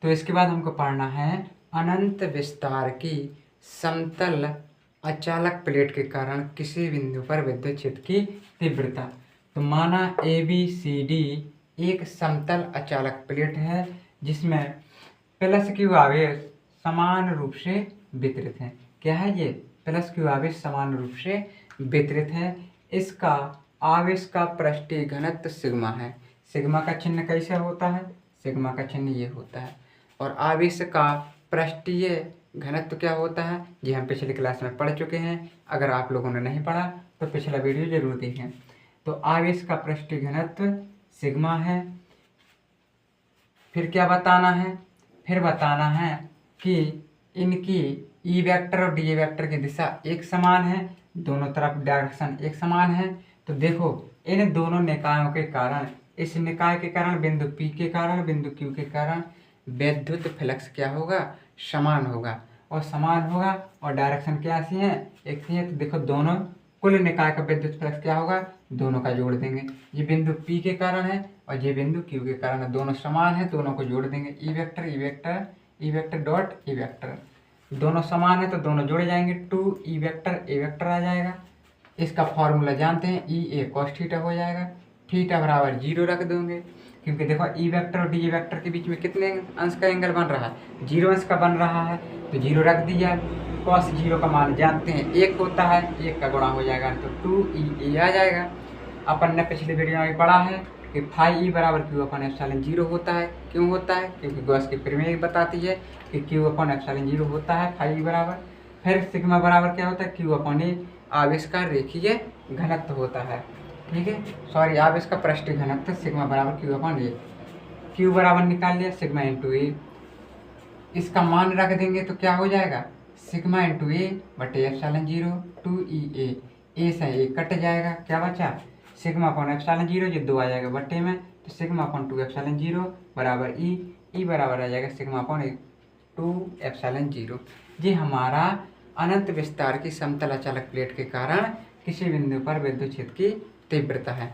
तो इसके बाद हमको पढ़ना है अनंत विस्तार की समतल अचालक प्लेट के कारण किसी बिंदु पर विद्युत क्षेत्र की तीव्रता। तो माना ABCD एक समतल अचालक प्लेट है जिसमें प्लस क्यू आवेश समान रूप से वितरित है। क्या है ये? प्लस क्यू आवेश समान रूप से वितरित है। इसका आवेश का पृष्ठीय घनत्व सिग्मा है। सिग्मा का चिन्ह कैसे होता है? सिग्मा का चिन्ह ये होता है। और आवेश का पृष्ठीय घनत्व क्या होता है ये हम पिछली क्लास में पढ़ चुके हैं। अगर आप लोगों ने नहीं पढ़ा तो पिछला वीडियो जरूर देखें। तो आवेश का पृष्ठीय घनत्व सिग्मा है। फिर क्या बताना है? फिर बताना है कि इनकी ई वेक्टर और डी वेक्टर की दिशा एक समान है, दोनों तरफ डायरेक्शन एक समान है। तो देखो इन दोनों निकायों के कारण, इस निकाय के कारण बिंदु P के कारण बिंदु Q के कारण विद्युत फ्लक्स क्या होगा? समान होगा। और समान होगा और डायरेक्शन क्या सी है? एक सी है। तो देखो दोनों कुल निकाय का विद्युत फ्लक्स क्या होगा? दोनों का जोड़ देंगे। ये बिंदु P के कारण है और ये बिंदु Q के कारण है। दोनों समान है, दोनों को जोड़ देंगे। E vector E vector E vector dot E vector, दोनों समान है तो दोनों जोड़े जाएंगे। 2 ई वेक्टर ए वेक्टर आ जाएगा। इसका फॉर्मूला जानते हैं, ई ए कॉस थीटा हो जाएगा। थीटा बराबर 0 रख दोगे क्योंकि देखो ई वेक्टर और डी वेक्टर के बीच में कितने अंश का एंगल बन रहा है? 0 अंश का बन रहा है। तो 0 रख दिया। कॉस 0 का मान जानते हैं 1 होता है, 1 का गुणा हो जाएगा तो 2e आ जाएगा। अपन ने पिछले वीडियो में पढ़ा है कि फाई ई बराबर क्यू अपन एप्सिलॉन 0 होता है। क्यों होता है? क्योंकि गॉस की प्रमेय बताती है कि क्यू अपन एप्सिलॉन 0 होता है फाई ई बराबर। फिर सिग्मा बराबर क्या होता है? क्यू अपन ए आवेश का रेखीय घनत्व होता है। ठीक है, सॉरी आवेश का पृष्ठीय घनत्व सिग्मा बराबर क्यू अपन ए। क्यू बराबर निकाल लिया सिग्मा इंटू ए। इसका मान रख देंगे तो क्या हो जाएगा? सिग्मा इंटू ए बटे एप्सिलॉन 0 2e ए से ए कट जाएगा। क्या बचा? सिग्मा अपॉन एप्सिलॉन 0, ये 2 आ जाएगा बटे में। तो सिग्मा अपॉन 2 एप्सिलॉन 0 बराबर ई बराबर आ जाएगा सिग्मा अपॉन 2 एप्सिलॉन 0। ये हमारा अनंत विस्तार की समतल अचालक प्लेट के कारण किसी बिंदु पर विद्युत क्षेत्र की तीव्रता है।